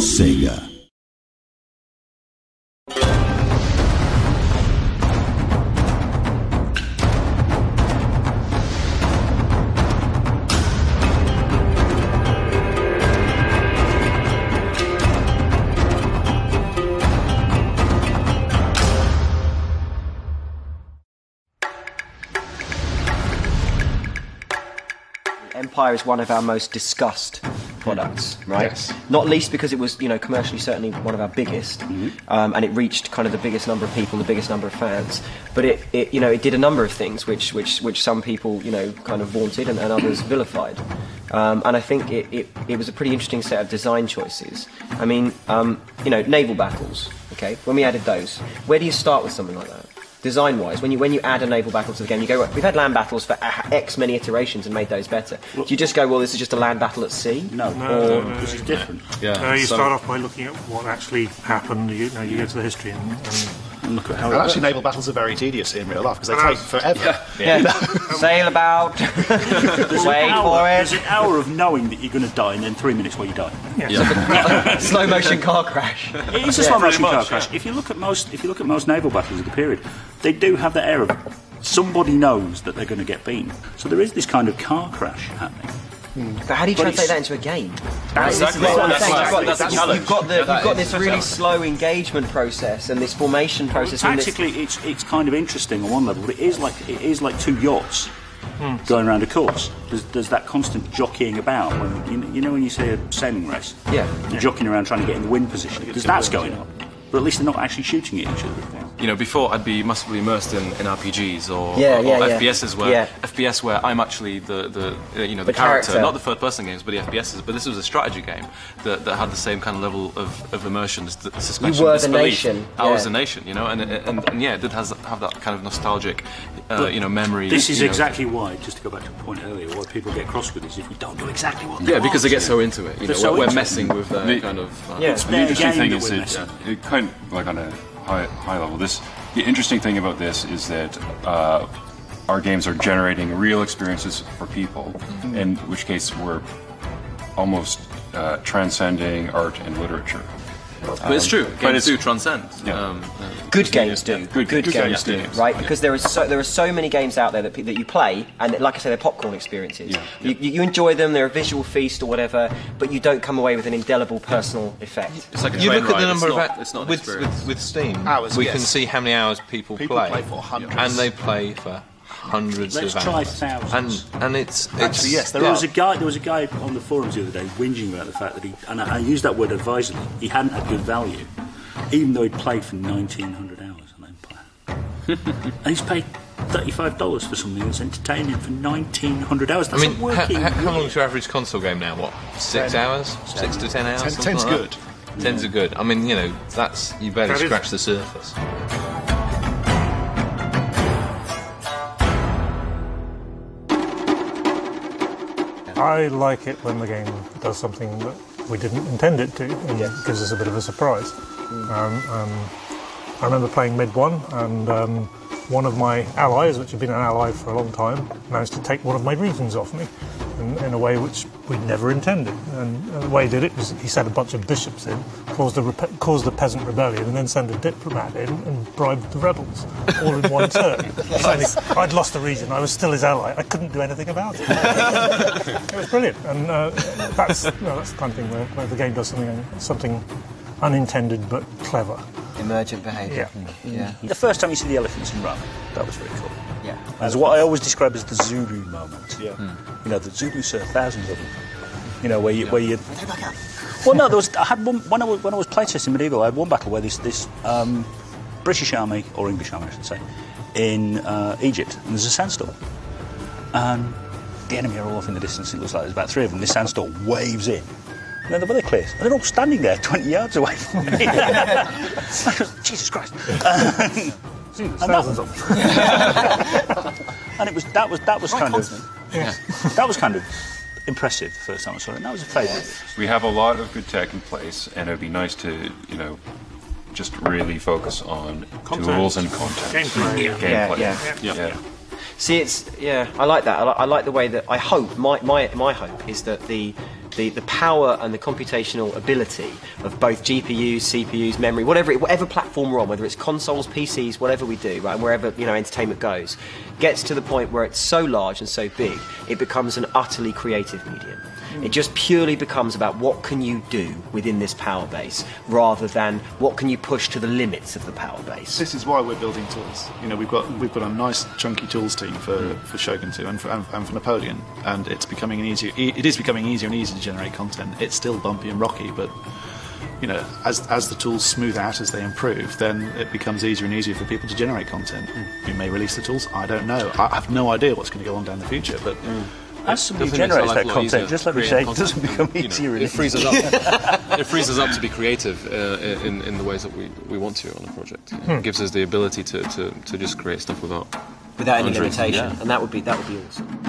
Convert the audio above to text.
Sega. Empire is one of our most discussed products, right? Yes. Not least because it was, commercially certainly one of our biggest, and it reached kind of the biggest number of people, the biggest number of fans. But it did a number of things which some people, kind of vaunted and others vilified. And I think it was a pretty interesting set of design choices. I mean, naval battles. Okay, when we added those, where do you start with something like that? Design-wise, when you add a naval battle to the game, you go, we've had land battles for X many iterations and made those better. Do you just go, well, this is just a land battle at sea? No, this is different. Yeah. You start off by looking at what actually happened. You go to the history and look at how. Actually, naval battles are very tedious in real life because they take forever. Sail about, wait for it. There's an hour of knowing that you're going to die, and then 3 minutes while you die. Slow motion car crash. It is a slow motion car crash. If you look at most naval battles of the period, they do have the air of somebody knows that they're going to get beaten. So there is this kind of car crash happening. But how do you translate that into a game? Exactly. You've got this really slow engagement process and this formation process. Tactically, it's kind of interesting on one level, but it is like two yachts going around a course. There's that constant jockeying about when when you see a sailing race. Yeah, you're jockeying around trying to get in the wind position because that's going on. But at least they're not actually shooting at each other. Before I'd be massively immersed in RPGs or FPS where I'm actually the character, not the third person games, but the FPSs. But this was a strategy game that had the same kind of level of immersion, the suspension of disbelief. I was the nation, and it did have that kind of nostalgic, memory. This is exactly why, just to go back to a point earlier, why people get cross with this if we don't do exactly what they want. Because they get so into it. We're messing with the kind of. The interesting thing is it kind of like on a high level. The interesting thing about this is that our games are generating real experiences for people, in which case we're almost transcending art and literature. But it's true. Games do transcend. Good games do. Good games do. Right? Because there are so many games out there that you play, and like I say, they're popcorn experiences. You enjoy them. They're a visual feast or whatever, but you don't come away with an indelible personal effect. It's like you look at the number of with Steam. Hours, we can see how many hours people play for hundreds, and they play for hundreds Let's of try hours. thousands. And it's actually yes. There was a guy on the forums the other day whinging about the fact that and I use that word advisedly, he hadn't had good value, even though he'd played for 1,900 hours on Empire. And he's paid $35 for something that's entertaining for 1,900 hours. That's how long is your average console game now? What, 6 hours? 6 to 10 hours? 10's good. 10's are good. I mean, that's you barely scratch the surface. I like it when the game does something that we didn't intend it to and gives us a bit of a surprise. I remember playing Mid 1 and one of my allies, which had been an ally for a long time, managed to take one of my regions off me in a way which we'd never intended. And the way he did it was he sent a bunch of bishops in, caused the peasant rebellion, and then sent a diplomat in and bribed the rebels, all in one turn. I'd lost a region, I was still his ally, I couldn't do anything about it. It was brilliant, and that's the kind of thing where the game does something unintended but clever. Emergent behaviour. Yeah. The first time you see the elephants in Rome, that was very cool. Yeah. That's what I always describe as the Zulu moment. Yeah. The Zulus are thousands of them. Where you. Well, no, I had one when I was playtesting Medieval. I had one battle where this British army or English army, I should say, in Egypt, and there's a sandstorm, and the enemy are all off in the distance. It looks like there's about 3 of them. This sandstorm waves in. And then the weather clears, and they're all standing there 20 yards away from me. Jesus Christ! And that was kind of impressive the first time I saw it. And that was a favourite. We have a lot of good tech in place, and it'd be nice to just really focus on tools and content. Gameplay. Yeah. See, I like that. I like the way that I hope my hope is that the the power and the computational ability of both GPUs, CPUs, memory, whatever platform we're on, whether it's consoles, PCs, whatever we do, right, and wherever entertainment goes, gets to the point where it's so large and so big, it becomes an utterly creative medium. It just purely becomes about what can you do within this power base, rather than what can you push to the limits of the power base. This is why we're building tools. We've got a nice chunky tools team for Shogun 2 and for Napoleon, and it is becoming easier and easier to generate content. It's still bumpy and rocky, but as the tools smooth out, as they improve, then it becomes easier and easier for people to generate content. We may release the tools. I don't know. I have no idea what's going to go on down the future, but. As somebody generates that content, just let me say, it doesn't become easier. It frees us up. It frees us up to be creative in the ways that we want to on a project. It gives us the ability to just create stuff without any limitation, and that would be awesome.